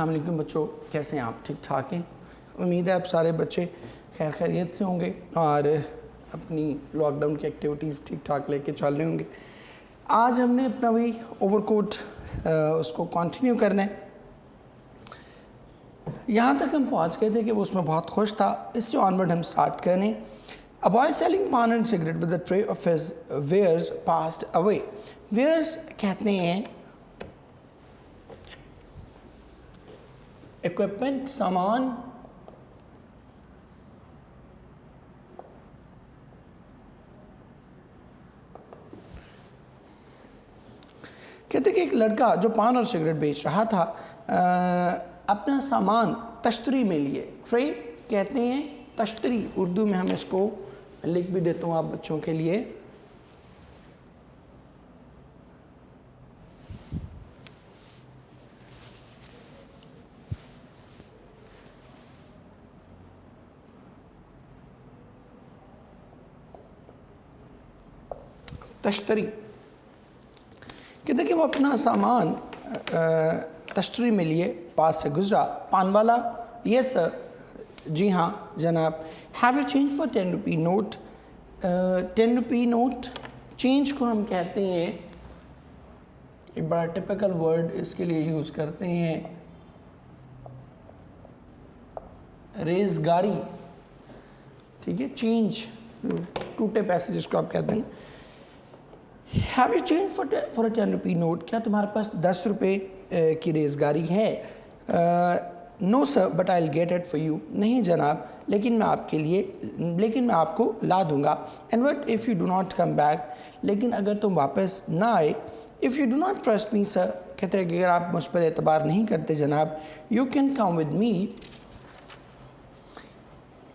السلام علیکم بچوں، کیسے ہیں آپ؟ ٹھیک ٹھاک ہیں؟ امید ہے آپ سارے بچے خیر خیریت سے ہوں گے اور اپنی لاک ڈاؤن کی ایکٹیویٹیز ٹھیک ٹھاک لے کے چل رہے ہوں گے۔ آج ہم نے اپنا وہی اوور کوٹ اس کو کنٹینیو کرنا ہے۔ یہاں تک ہم پہنچ گئے تھے کہ وہ اس میں بہت خوش تھا۔ اس سے آنورڈ ہم سٹارٹ کریں۔ A boy selling pan and cigarette with a tray of his wares passed away. Wares کہتے ہیں equipment، سامان۔ کہتے ہیں کہ ایک لڑکا جو پان اور سگریٹ بیچ رہا تھا اپنا سامان تشتری میں لیے۔ ٹرے کہتے ہیں تشتری، اردو میں ہم اس کو لکھ بھی دیتا ہوں آپ بچوں کے لیے۔ تشتری کہتے ہیں کہ وہ اپنا سامان تشتری میں لیے پاس سے گزرا۔ پان والا: یس سر، جی ہاں جناب۔ Have you change for 10 rupee note? 10 rupee note, change کو ہم کہتے ہیں، ایک بڑا ٹپیکل ورڈ اس کے لیے یوز کرتے ہیں، ریزگاری۔ ٹھیک ہے، چینج، ٹوٹے پیسے جس کو آپ کہتے ہیں۔ Have you change for 10 rupee note? کیا تمہارے پاس 10 روپے کی ریزگاری ہے؟ No sir but I will get it for you. نہیں جناب، لیکن میں آپ کو لا دوں گا۔ And what if you do not come back? لیکن اگر تم واپس نہ آئے۔ If you do not trust me sir, کہتے ہیں کہ اگر آپ مجھ پر اعتبار نہیں کرتے جناب، you can come with me.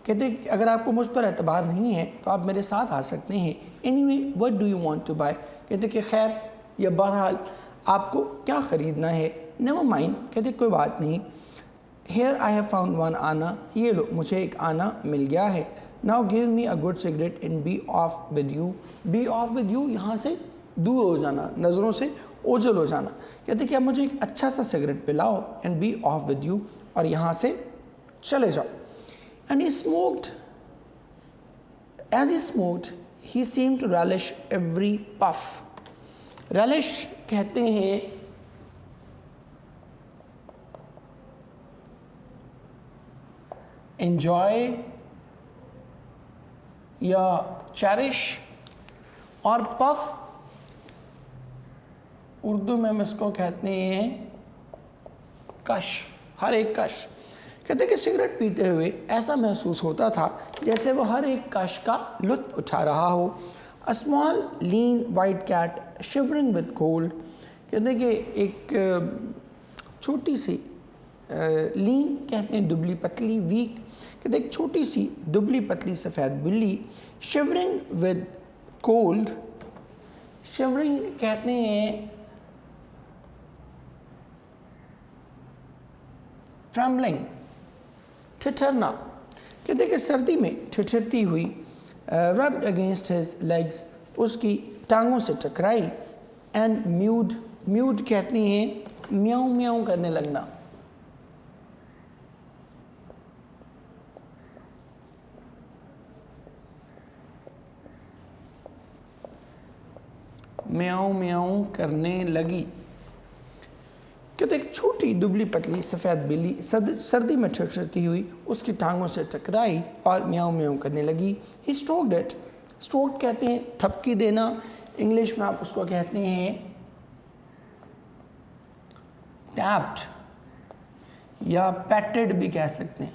کہتے ہیں کہ اگر آپ کو مجھ پر اعتبار نہیں ہے تو آپ میرے ساتھ آ سکتے ہیں۔ Anyway what do you want to buy? کہتے ہیں کہ خیر یا بہرحال آپ کو کیا خریدنا ہے؟ نیور مائنڈ، کہتے ہیں کوئی بات نہیں۔ Here I have found one آنا، یہ لو مجھے ایک آنا مل گیا ہے۔ Now give me a good cigarette and be off with you. Be off with you, یہاں سے دور ہو جانا، نظروں سے اوجھل ہو جانا۔ کہتے ہیں کہ اب مجھے ایک اچھا سا سگریٹ پلاؤ، and be off with you, اور یہاں سے چلے جاؤ۔ And he smoked, as he smoked he seem to relish every puff. Relish کہتے ہیں انجوائے یا چیرش، اور پف اردو میں ہم اس کو کہتے ہیں کش، ہر ایک کش۔ کہتے ہیں کہ سگریٹ پیتے ہوئے ایسا محسوس ہوتا تھا جیسے وہ ہر ایک کش کا لطف اٹھا رہا ہو۔ A small lean white cat shivering with cold۔ کہتے ہیں کہ ایک چھوٹی سی، لین کہتے ہیں دبلی پتلی، ویک کہتے ہیں ایک چھوٹی سی دبلی پتلی سفید بلی، shivering with cold، shivering کہتے ہیں trembling، ٹھٹھرنا۔ کہتے ہیں کہ سردی میں ٹھٹھرتی ہوئی، rubbed against his legs، اس کی ٹانگوں سے ٹکرائی، and mewed، mewed کہتے ہیں میاؤں میاؤں کرنے لگنا۔ میاؤں میاؤں کرنے لگی۔ کہتے ایک چھوٹی دبلی پتلی سفید بلی سردی میں ٹھٹھرتی ہوئی اس کی ٹانگوں سے ٹکرائی اور میاؤں میاؤں کرنے لگی۔ He stroked it، stroked کہتے ہیں تھپکی دینا، انگلش میں آپ اس کو کہتے ہیں tapped یا patted بھی کہہ سکتے ہیں۔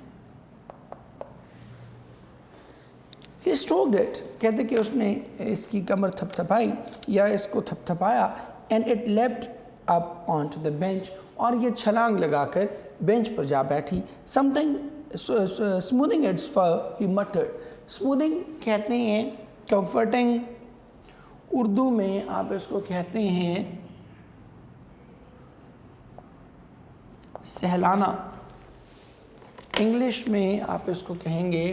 He stroked it کہتے کہ اس نے اس کی کمر تھپ تھپائی یا اس کو تھپ تھپایا، and it leapt up onto the bench، اور یہ چھلانگ لگا کر بینچ پر جا بیٹھی۔ Something smoothing its fur he muttered۔ smoothing کہتے ہیں comforting، اردو میں آپ اس کو کہتے ہیں سہلانا، انگلش میں آپ اس کو کہیں گے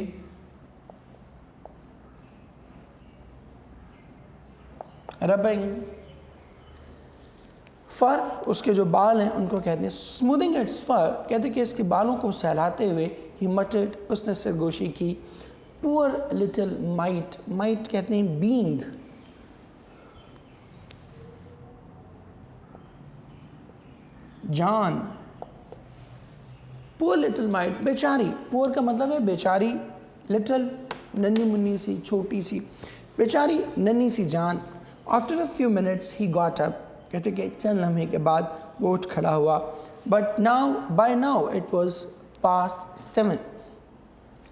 rubbing۔ فر اس کے جو بال ہیں ان کو کہتے ہیں اسموتھنگ اٹس فر، کہتے ہیں کہ اس کے بالوں کو سہلاتے ہوئے ہی مٹڈ، اس نے سرگوشی کی، پور لٹل مائٹ، مائٹ کہتے ہیں بینگ، جان، پور لٹل مائٹ بیچاری، پور کا مطلب ہے بیچاری، لٹل ننھی منی سی چھوٹی سی، بیچاری ننھی سی جان. After a few minutes he got up, کہتے کہ چند لمحے کے بعد وہ اٹھ کھڑا ہوا. But now by now it was past 7،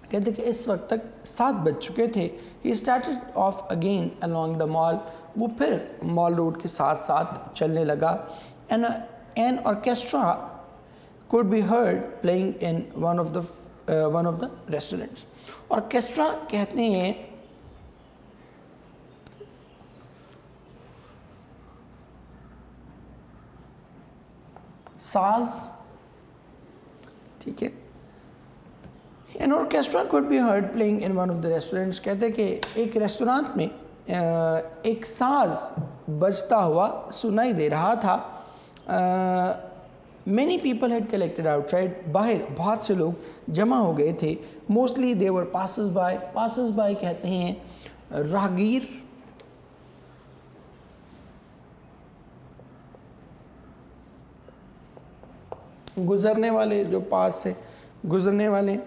کہتے کہ اس وقت تک 7 بج چکے تھے. He started off again along the mall، وہ پھر مال روڈ کے ساتھ ساتھ چلنے لگا. An orchestra could be heard playing in one of the restaurants. Orchestra کہتے ہیں ساز، ٹھیک ہے. An orchestra could be heard playing in one of the restaurants، کہتے ہیں کہ ایک ریسٹورانٹ میں ایک ساز بجتا ہوا سنائی دے رہا تھا. Many people had collected outside، باہر بہت سے لوگ جمع ہو گئے تھے. Mostly they were passers by، passers by کہتے ہیں راہگیر، گزرنے والے، جو پاس سے گزرنے والے.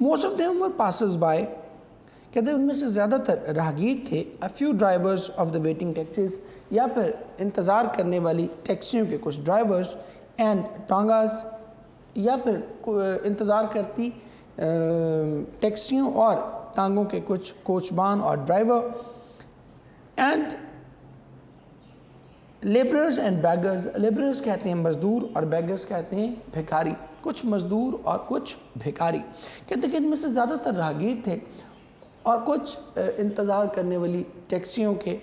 Most of them were passers by، کہتے ہیں ان میں سے زیادہ تر راہگیر تھے. A few drivers of the waiting taxis، یا پھر انتظار کرنے والی ٹیکسیوں کے کچھ ڈرائیورز. اینڈ ٹانگاز، یا پھر انتظار کرتی ٹیکسیوں اور ٹانگوں کے کچھ کوچبان اور driver. And labourers and beggars, labourers کہتے ہیں مزدور اور بیگرز کہتے ہیں بھکاری، کچھ مزدور اور کچھ بھکاری. کہتے ہیں کہ ان میں سے زیادہ تر راہگیر تھے اور کچھ انتظار کرنے والی ٹیکسیوں کے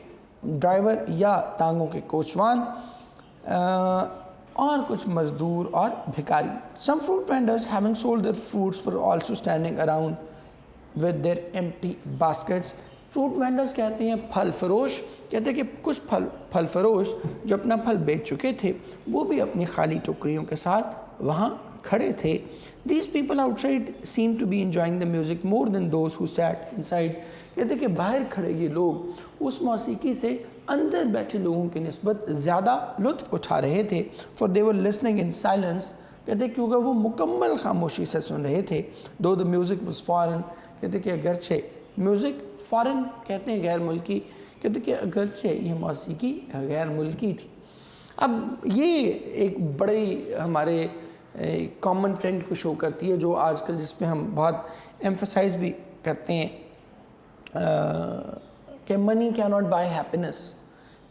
ڈرائیور یا ٹانگوں کے کوچوان، اور کچھ مزدور اور بھکاری. Some fruit vendors having sold their fruits were also standing around with their empty baskets. Fruit vendors کہتے ہیں پھل فروش، کہتے ہیں کہ کچھ پھل فروش جو اپنا پھل بیچ چکے تھے وہ بھی اپنی خالی ٹوکریوں کے ساتھ وہاں کھڑے تھے. These people outside seemed to be enjoying the music more than those who sat inside. کہتے ہیں کہ باہر کھڑے یہ لوگ اس موسیقی سے اندر بیٹھے لوگوں کی نسبت زیادہ لطف اٹھا رہے تھے. For they were listening in silence، کہتے ہیں کیونکہ وہ مکمل خاموشی سے سن رہے تھے. Though the music was foreign، کہتے ہیں کہ اگرچہ میوزک فارن کہتے ہیں غیر ملکی، کہتے ہیں کہ اگرچہ یہ موسیقی غیر ملکی تھی. اب یہ ایک بڑی ہمارے کامن ٹرینڈ کو شو کرتی ہے جو آج کل جس پہ ہم بہت ایمفسائز بھی کرتے ہیں کہ منی کی ناٹ بائی ہیپینس،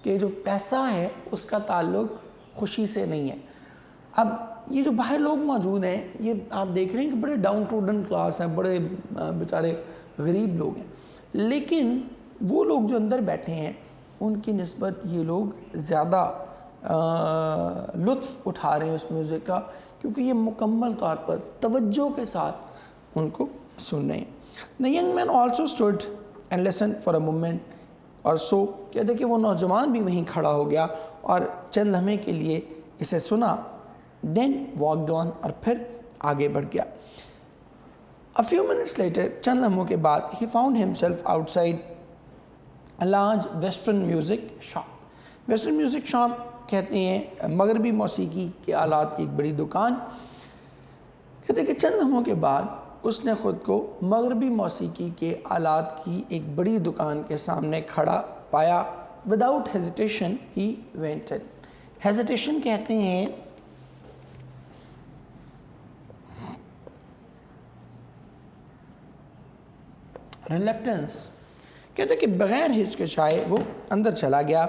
کہ جو پیسہ ہے اس کا تعلق خوشی سے نہیں ہے. اب یہ جو باہر لوگ موجود ہیں یہ آپ دیکھ رہے ہیں کہ بڑے ڈاؤن ٹروڈن کلاس ہیں، بڑے بیچارے غریب لوگ ہیں، لیکن وہ لوگ جو اندر بیٹھے ہیں ان کی نسبت یہ لوگ زیادہ لطف اٹھا رہے ہیں اس میوزک کا، کیونکہ یہ مکمل طور پر توجہ کے ساتھ ان کو سن رہے ہیں. The young man also stood and listened for a moment or so، کہتے ہیں کہ وہ نوجوان بھی وہیں کھڑا ہو گیا اور چند لمحے کے لیے اسے سنا. Then walked on، اور پھر آگے بڑھ گیا. A few minutes later، چند لمحوں کے بعد he found himself outside a large western music shop. Western music shop کہتے ہیں مغربی موسیقی کے آلات کی ایک بڑی دکان. کہتے ہیں کہ چند لمحوں کے بعد اس نے خود کو مغربی موسیقی کے آلات کی ایک بڑی دکان کے سامنے کھڑا پایا. Without hesitation he went in. Hesitation کہتے ہیں ریلیکٹنس، کہتے ہیں کہ بغیر ہچکچائے وہ اندر چلا گیا.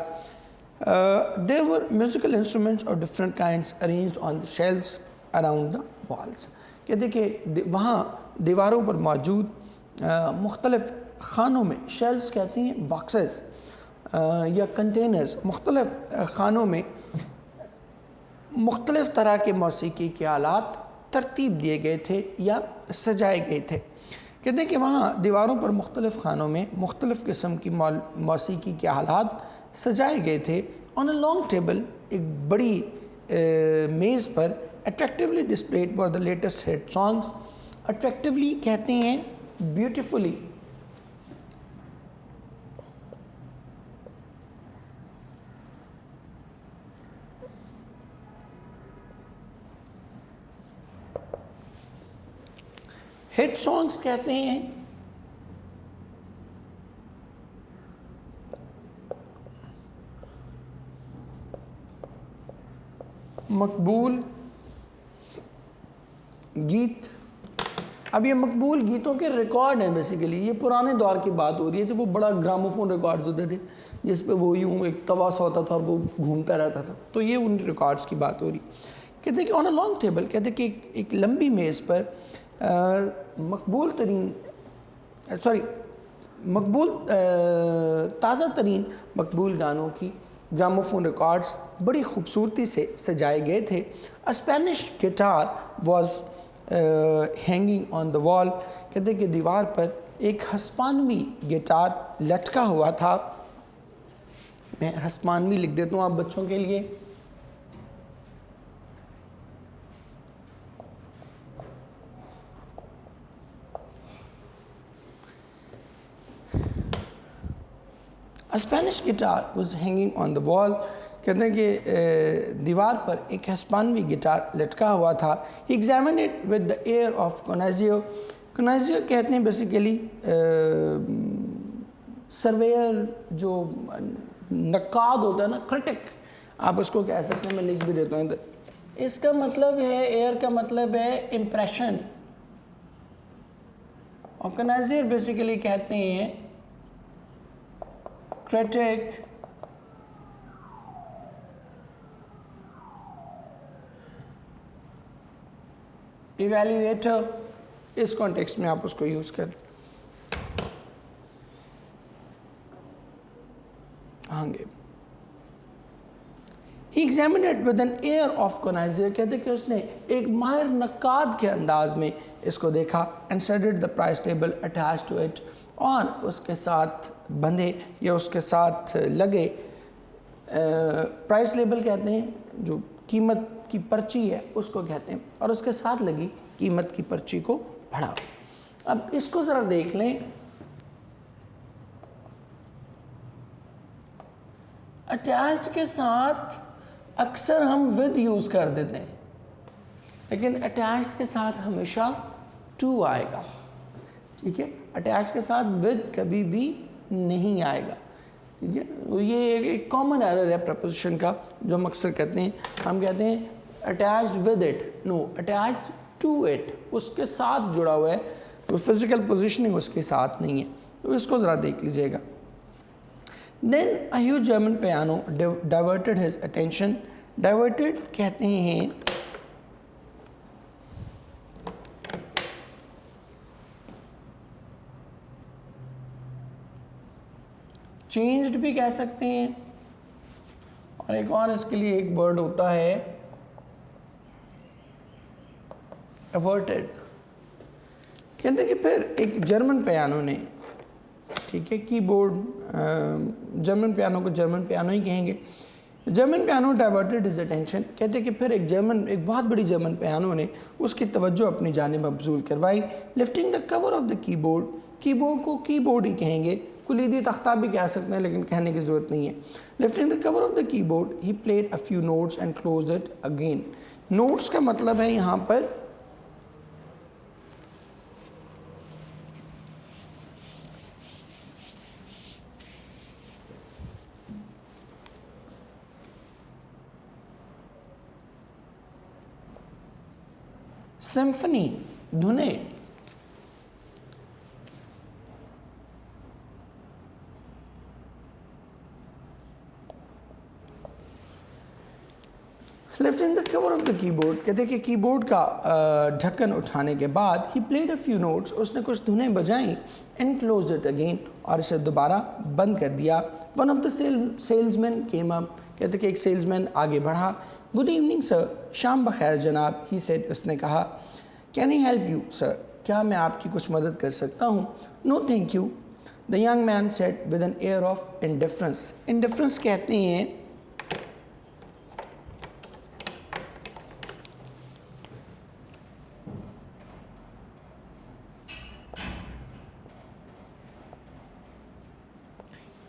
There were musical instruments of different kinds arranged on the shelves around the walls. کہتے ہیں کہ وہاں دیواروں پر موجود مختلف خانوں میں، شیلفز کہتے ہیں باکسز یا کنٹینرز، مختلف خانوں میں مختلف طرح کے موسیقی کے آلات ترتیب دیے گئے تھے یا سجائے گئے تھے. کہتے ہیں کہ وہاں دیواروں پر مختلف خانوں میں مختلف قسم کی موسیقی کے آلات سجائے گئے تھے. آن اے لانگ ٹیبل، ایک بڑی میز پر attractively displayed for the latest hit songs. Attractively کہتے ہیں بیوٹیفلی. ہٹ سانگس کہتے ہیں مقبول گیت. اب یہ مقبول گیتوں کے ریکارڈ ہیں بیسیکلی. یہ پرانے دور کی بات ہو رہی ہے جو وہ بڑا گراموفون ریکارڈز ہوتے تھے جس پہ وہ یوں ایک توا سا ہوتا تھا اور وہ گھومتا رہتا تھا. تو یہ ان ریکارڈز کی بات ہو رہی. کہتے ہیں کہ آن اے لانگ ٹیبل، کہتے ہیں کہ ایک لمبی میز پر مقبول تازہ ترین مقبول گانوں کی گراموفون ریکارڈز بڑی خوبصورتی سے سجائے گئے تھے. Spanish guitar was hanging on the wall. کہتے ہیں کہ دیوار پر ایک ہسپانوی گٹار لٹکا ہوا تھا. میں ہسپانوی لکھ دیتا ہوں آپ بچوں کے لیے. Spanish guitar was hanging on the wall. کہتے ہیں کہ دیوار پر ایک ہسپانوی گٹار لٹکا ہوا تھا. He examine it with the air of connoisseur. Connoisseur کہتے ہیں بیسیکلی سرویئر، جو نقاد ہوتا ہے نا، کرٹک آپ اس کو کہہ سکتے ہیں. میں لکھ بھی دیتا ہوں ادھر. اس کا مطلب ہے ایئر کا مطلب ہے امپریشن، اور کنازیر بیسیکلی کہتے ہیں کرٹک. ایویلیویٹر، اس کانٹیکسٹ میں آپ اس کو یوز کریں. آگے He examined it with an air of connoisseur. کہتے کہ اس نے ایک ماہر نقاد کے انداز میں اس کو دیکھا. And studied the price table attached to it. اور اس کے ساتھ بندھے یا اس کے ساتھ لگے پرائس لیبل کہتے ہیں، جو قیمت کی پرچی ہے اس کو کہتے ہیں، اور اس کے ساتھ لگی قیمت کی پرچی کو پڑھا. اب اس کو ذرا دیکھ لیں. اٹیچ کے ساتھ اکثر ہم ود یوز کر دیتے ہیں، لیکن اٹیچ کے ساتھ ہمیشہ ٹو آئے گا. ٹھیک ہے، اٹیچ کے ساتھ ود کبھی بھی نہیں آئے گا. ٹھیک ہے، یہ ایک کامن ایرر ہے پریپوزیشن کا جو ہم اکثر کہتے ہیں. ہم کہتے ہیں attached with it, no, attached to it, اس کے ساتھ جڑا ہوا ہے. تو فزیکل پوزیشننگ اس کے ساتھ نہیں ہے. تو اس کو ذرا دیکھ لیجئے گا. Then a huge German piano diverted his attention. Diverted کہتے ہیں changed بھی کہہ سکتے ہیں، اور ایک اور اس کے لیے ایک ورڈ ہوتا ہے averted. کہتے ہیں کہ پھر ایک جرمن پیانو نے، ٹھیک ہے، کی بورڈ، جرمن پیانو کو جرمن پیانو ہی کہیں گے. German piano diverted his attention. کہتے ہیں کہ پھر ایک بہت بڑی جرمن پیانو نے اس کی توجہ اپنی جانب مبذول کروائی. Lifting the cover of the کی بورڈ. کی بورڈ کو کی بورڈ ہی کہیں گے، کلیدی تختہ بھی کہہ سکتے ہیں لیکن کہنے کی ضرورت نہیں ہے. Lifting the cover of the keyboard he played a few notes and closed it again. Notes کا مطلب ہے یہاں پر سمفنی، دھنیں. lifting the cover of the keyboard. کہتے ہیں کہ کی بورڈ کا ڈھکن اٹھانے کے بعد he played a few notes. اس نے کچھ دھنیں بجائیں. and closed it again. اور اسے دوبارہ بند کر دیا. one of the salesmen came up. کہتے ہیں کہ ایک سیلزمین آگے بڑھا. good evening sir. شام بخیر جناب. he said. اس نے کہا. can I help you sir. کیا میں آپ کی کچھ مدد کر سکتا ہوں؟ no thank you. the young man said with an air of indifference. indifference کہتے ہیں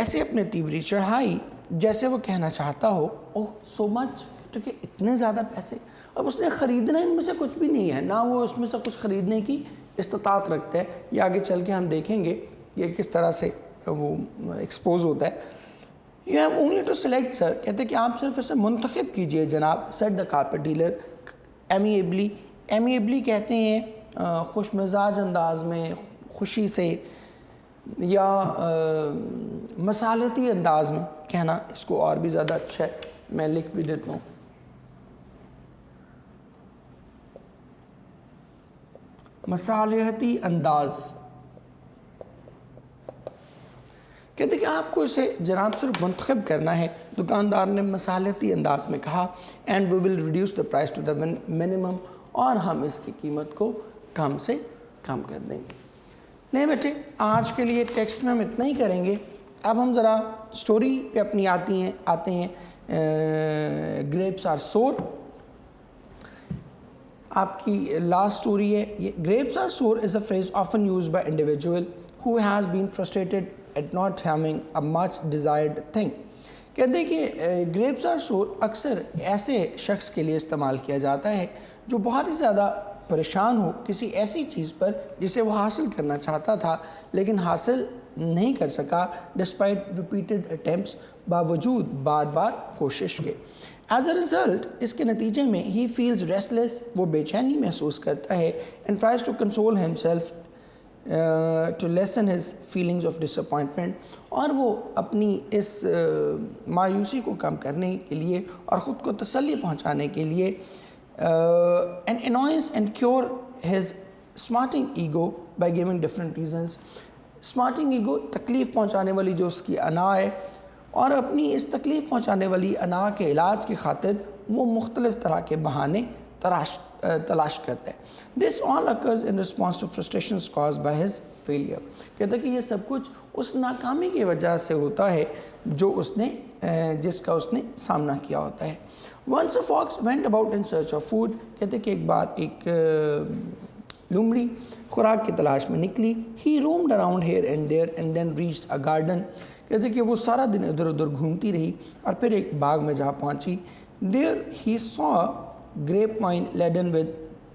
ایسے اپنے تیوری چڑھائی جیسے وہ کہنا چاہتا ہو اوہ سو مچ، کہ اتنے زیادہ پیسے، اب اس نے خریدنا ان میں سے کچھ بھی نہیں ہے، نہ وہ اس میں سے کچھ خریدنے کی استطاعت رکھتا ہے. یہ آگے چل کے ہم دیکھیں گے یہ کس طرح سے وہ ایکسپوز ہوتا ہے. You have only to select sir، کہتے ہیں کہ آپ صرف اسے منتخب کیجئے جناب، said the carpet dealer amiably. amiably کہتے ہیں خوش مزاج انداز میں، خوشی سے، یا مصالحتی انداز میں کہنا اس کو اور بھی زیادہ اچھا ہے. میں لکھ بھی دیتا ہوں. مصالحتی انداز، کہتے کہ آپ کو اسے جناب صرف منتخب کرنا ہے. دکاندار نے مصالحتی انداز میں کہا and we will reduce the price to the minimum, اور ہم اس کی قیمت کو کم سے کم کر دیں گے. نہیں بیٹے، آج کے لیے ٹیکسٹ میں ہم اتنا ہی کریں گے. اب ہم ذرا سٹوری پہ اپنی آتے ہیں. گریپس آر سور آپ کی لاسٹ سٹوری ہے یہ. Grapes are sour is a phrase often used by individual who has been frustrated at not having a much desired thing. کہتے ہیں کہ گریپس آر سور اکثر ایسے شخص کے لیے استعمال کیا جاتا ہے جو بہت ہی زیادہ پریشان ہو کسی ایسی چیز پر جسے وہ حاصل کرنا چاہتا تھا لیکن حاصل نہیں کر سکا ڈسپائٹ ریپیٹڈ اٹیمپٹس، باوجود بار بار کوشش کے. ایز اے رزلٹ اس کے نتیجے میں ہی فیلز ریسٹلیس، وہ بے چینی محسوس کرتا ہے. And tries to console himself to lessen his feelings of disappointment, اور وہ اپنی اس مایوسی کو کم کرنے کے لیے اور خود کو تسلی پہنچانے کے لیے and anoints and cure his smarting ego by giving different reasons. Smarting ego تکلیف پہنچانے والی جو اس کی انا ہے، اور اپنی اس تکلیف پہنچانے والی انا کے علاج کی خاطر وہ مختلف طرح کے بہانے تلاش کرتے ہیں. This all occurs in response to frustrations caused by his failure. کہتا ہے کہ یہ سب کچھ اس ناکامی کی وجہ سے ہوتا ہے جو جس کا اس نے سامنا کیا ہوتا ہے. Once a fox went about in search of food. کہتے کہ ایک بار ایک لومڑی خوراک کی تلاش میں نکلی. He roamed around here and there and then reached a garden. کہتے کہ وہ سارا دن ادھر ادھر گھومتی رہی اور پھر ایک باغ میں جا پہنچی. There he saw grapevine laden with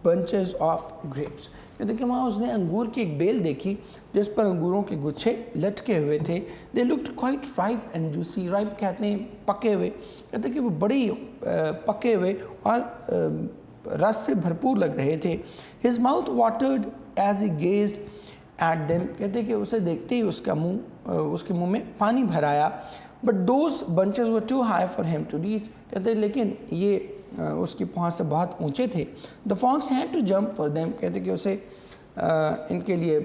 bunches of grapes. کہتے کہ وہاں اس نے انگور کی ایک بیل دیکھی جس پر انگوروں کے گچھے لٹکے ہوئے تھے. They looked quite ripe and juicy. ripe کہتے ہیں پکے ہوئے. کہتے کہ وہ بڑی پکے ہوئے اور رس سے بھرپور لگ رہے تھے. His mouth watered as he gazed at them. کہتے کہ اسے دیکھتے ہی اس کے منہ میں پانی بھر آیا. But those bunches were too high for him to reach. کہتے لیکن یہ اس کی پہنچ سے بہت اونچے تھے. The fox had to jump for them. کہتے کہ اسے ان کے لیے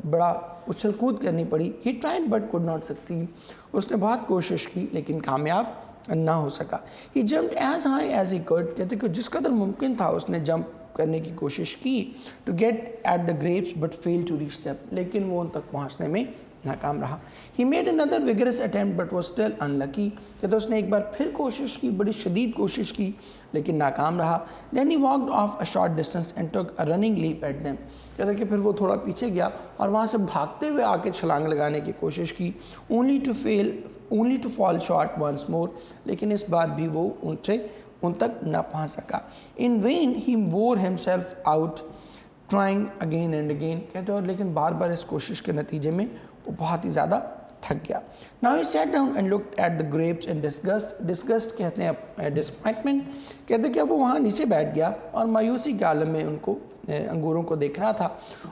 بڑا اچھل کود کرنی پڑی. He tried but could not succeed. اس نے بہت کوشش کی لیکن کامیاب نہ ہو سکا. He jumped as high as he could. کہتے کہ جس قدر ممکن تھا اس نے جمپ کرنے کی کوشش کی to get at the grapes but failed to reach them. لیکن وہ ان تک پہنچنے میں ناکام رہا. He made another vigorous attempt but was still unlucky. کہتے اس نے ایک بار پھر کوشش کی، بڑی شدید کوشش کی لیکن ناکام رہا. Then he walked off a short distance and took a running leap at them. کہتے کہ پھر وہ تھوڑا پیچھے گیا اور وہاں سے بھاگتے ہوئے آ کے چھلانگ لگانے کی کوشش کی. only to fall short once more. لیکن اس بار بھی وہ ان تک نہ پہنچ سکا. In vain he wore himself out trying again and again. کہتے اور لیکن بار بار اس کوشش کے نتیجے میں وہ بہت ہی زیادہ تھک گیا. Now he sat down and looked at the grapes in disgust. Disgust کہتے ہیں disappointment. کہتے کہ وہ وہاں نیچے بیٹھ گیا اور مایوسی کے عالم میں ان کو انگوروں کو دیکھ رہا تھا.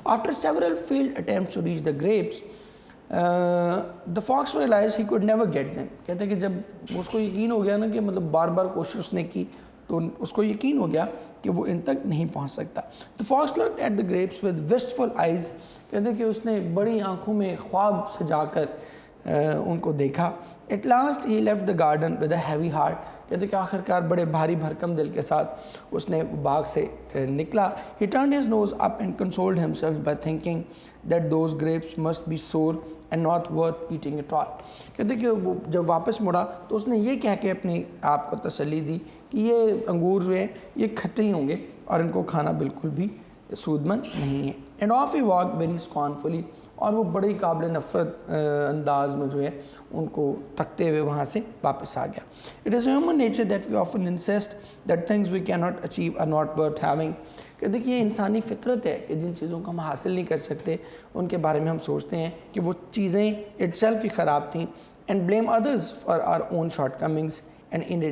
After several failed attempts to reach the grapes, the fox realized he could never get them. کہتے کہ جب اس کو یقین ہو گیا نا کہ مطلب بار بار کوشش اس نے کی تو اس کو یقین ہو گیا کہ وہ ان تک نہیں پہنچ سکتا. The fox looked at the grapes with wistful eyes. کہتے کہ اس نے بڑی آنکھوں میں خواب سجا کر ان کو دیکھا. At last he left the garden with a heavy heart. کہتے کہ آخر کار بڑے بھاری بھرکم دل کے ساتھ اس نے باغ سے نکلا. He turned his nose up and consoled himself by thinking that those grapes must be sour and not worth eating at all. کہتے کہ وہ جب واپس مڑا تو اس نے یہ کہہ کے اپنے آپ کو تسلی دی کہ یہ انگور جو ہیں یہ کھٹے ہی ہوں گے اور ان کو کھانا بالکل بھی سود مند نہیں ہے. And off he walk very scornfully, اور وہ بڑے قابل نفرت انداز میں جو ہے ان کو تکتے ہوئے وہاں سے واپس آ گیا. It is human nature that we often insist that things we can not achieve are not worth having. کہ دیکھیے انسانی فطرت ہے کہ جن چیزوں کو ہم حاصل نہیں کر سکتے ان کے بارے میں ہم سوچتے ہیں کہ وہ چیزیں اٹ سیلف ہی خراب تھیں، and blame others for our own short comings and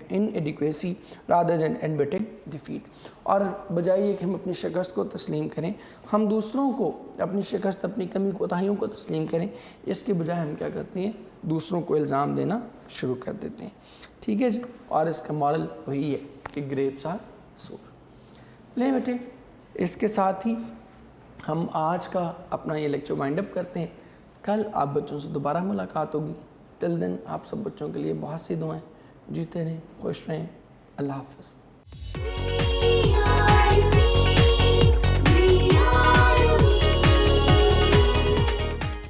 inadequacy rather than admitting defeat. اور بجائے یہ کہ ہم اپنی شکست کو تسلیم کریں، ہم دوسروں کو اپنی شکست، اپنی کمی کوتاہیوں کو تسلیم کریں، اس کے بجائے ہم کیا کرتے ہیں، دوسروں کو الزام دینا شروع کر دیتے ہیں. ٹھیک ہے جی. اور اس کا مورل وہی ہے کہ گریپس آر سور. لے بیٹے اس کے ساتھ ہی ہم آج کا اپنا یہ لیکچر وائنڈ اپ کرتے ہیں. کل آپ بچوں سے دوبارہ ملاقات ہوگی. ٹل دن آپ سب بچوں کے لیے بہت سی دعائیں. جیتے رہیں، خوش رہیں. اللہ حافظ.